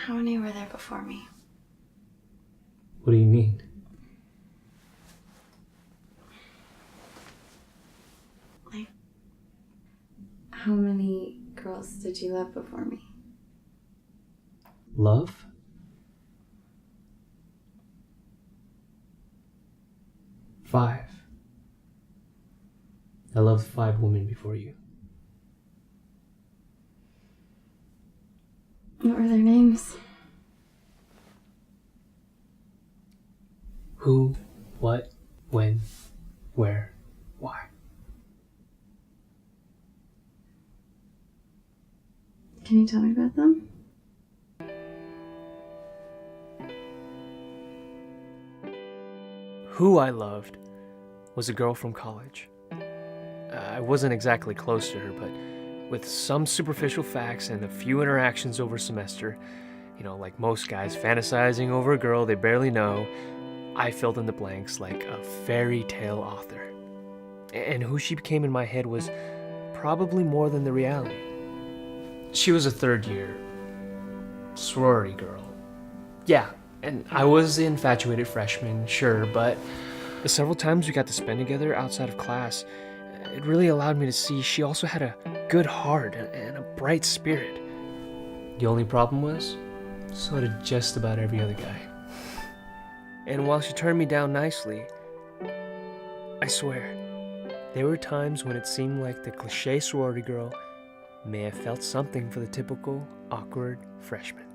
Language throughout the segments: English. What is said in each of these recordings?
How many were there before me? What do you mean? Like, how many girls did you love before me? Love? Five. I loved 5 women before you. What were their names? Who, what, when, where, why. Can you tell me about them? Who I loved was a girl from college. I wasn't exactly close to her, but with some superficial facts and a few interactions over a semester, like most guys fantasizing over a girl they barely know, I filled in the blanks like a fairy tale author. And who she became in my head was probably more than the reality. She was a third-year sorority girl. Yeah, and I was the infatuated freshman, sure, but the several times we got to spend together outside of class, it really allowed me to see she also had a good heart and a bright spirit. The only problem was, so did just about every other guy. And while she turned me down nicely, I swear, there were times when it seemed like the cliché sorority girl may have felt something for the typical awkward freshman.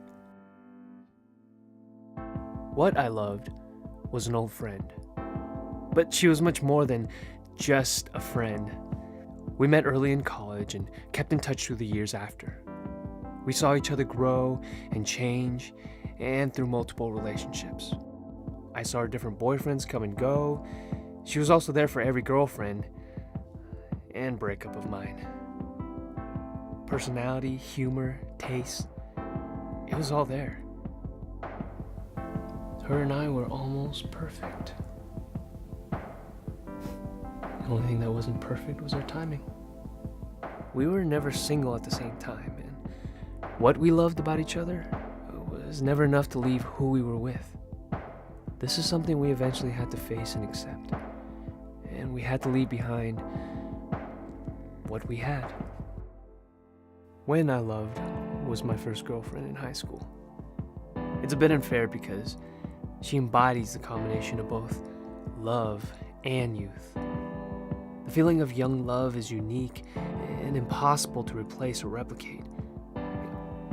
What I loved was an old friend. But she was much more than just a friend. We met early in college and kept in touch through the years after. We saw each other grow and change, and through multiple relationships. I saw her different boyfriends come and go. She was also there for every girlfriend and breakup of mine. Personality, humor, taste, it was all there. Her and I were almost perfect. The only thing that wasn't perfect was our timing. We were never single at the same time, and what we loved about each other was never enough to leave who we were with. This is something we eventually had to face and accept, and we had to leave behind what we had. When I loved was my first girlfriend in high school. It's a bit unfair because she embodies the combination of both love and youth. The feeling of young love is unique and impossible to replace or replicate,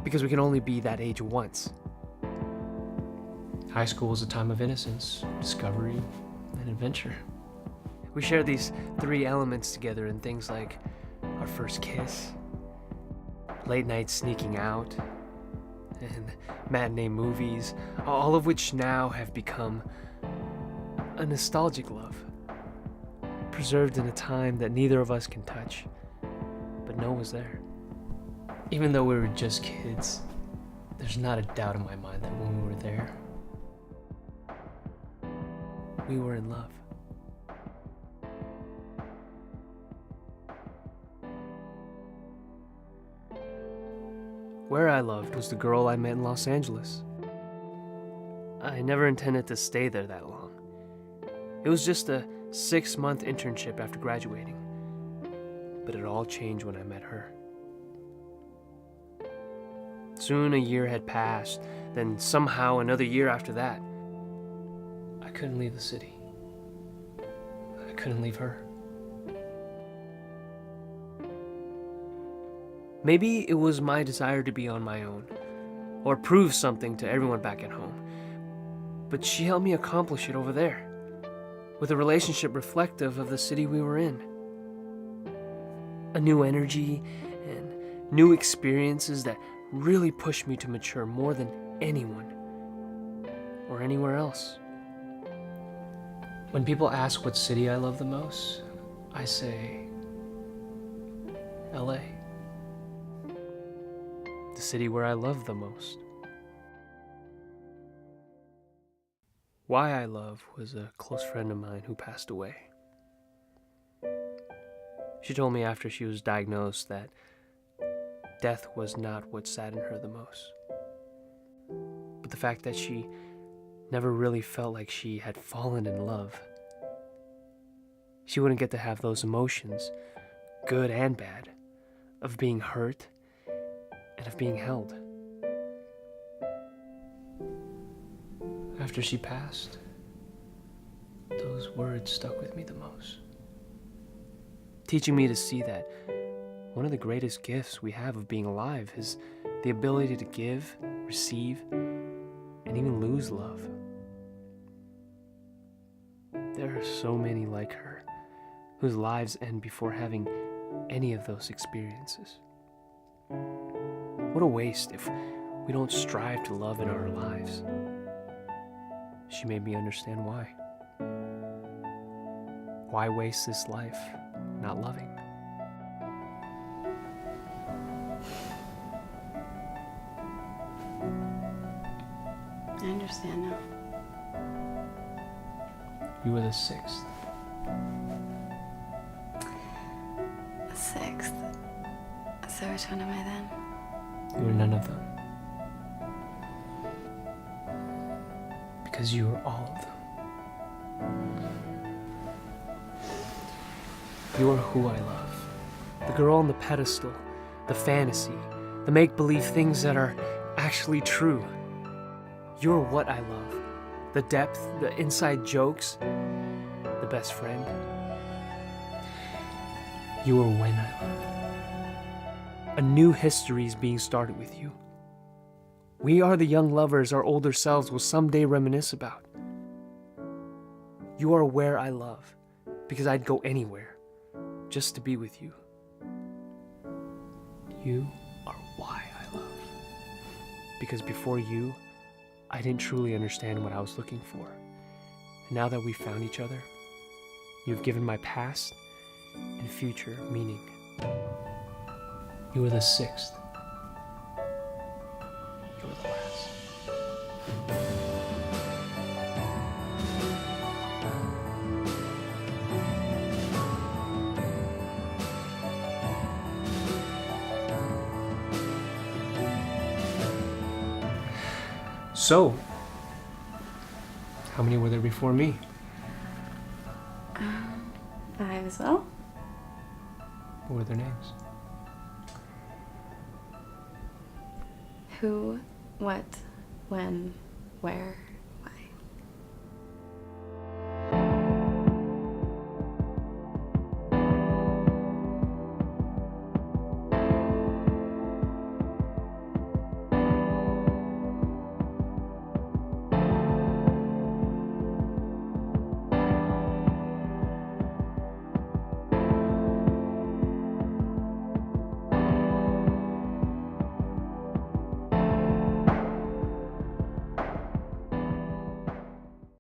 because we can only be that age once. High school is a time of innocence, discovery, and adventure. We share these 3 elements together in things like our first kiss, late night sneaking out, and matinee movies, all of which now have become a nostalgic love, preserved in a time that neither of us can touch, but know was there. Even though we were just kids, there's not a doubt in my mind that when we were there, we were in love. Where I loved was the girl I met in Los Angeles. I never intended to stay there that long. It was just a 6-month internship after graduating, but it all changed when I met her. Soon a year had passed, then somehow another year after that. I couldn't leave the city. I couldn't leave her. Maybe it was my desire to be on my own, or prove something to everyone back at home. But she helped me accomplish it over there, with a relationship reflective of the city we were in. A new energy and new experiences that really pushed me to mature more than anyone or anywhere else. When people ask what city I love the most, I say LA. The city where I love the most. Why I Love was a close friend of mine who passed away. She told me after she was diagnosed that death was not what saddened her the most. with the fact that she never really felt like she had fallen in love. She wouldn't get to have those emotions, good and bad, of being hurt and of being held. After she passed, those words stuck with me the most, teaching me to see that one of the greatest gifts we have of being alive is the ability to give, receive, and even lose love. There are so many like her whose lives end before having any of those experiences. What a waste if we don't strive to love in our lives. She made me understand why. Why waste this life not loving? I understand now. You were the sixth. The sixth. So which one am I then? You were none of them. Because you were all of them. You are who I love. The girl on the pedestal, the fantasy, the make-believe things that are actually true. You're what I love. The depth, the inside jokes, the best friend. You are when I love. A new history is being started with you. We are the young lovers our older selves will someday reminisce about. You are where I love, because I'd go anywhere just to be with you. You are why I love, because before you, I didn't truly understand what I was looking for. And now that we've found each other, you've given my past and future meaning. You were the sixth. You were the last. So, how many were there before me? 5 as well. What were their names? Who, what, when, where.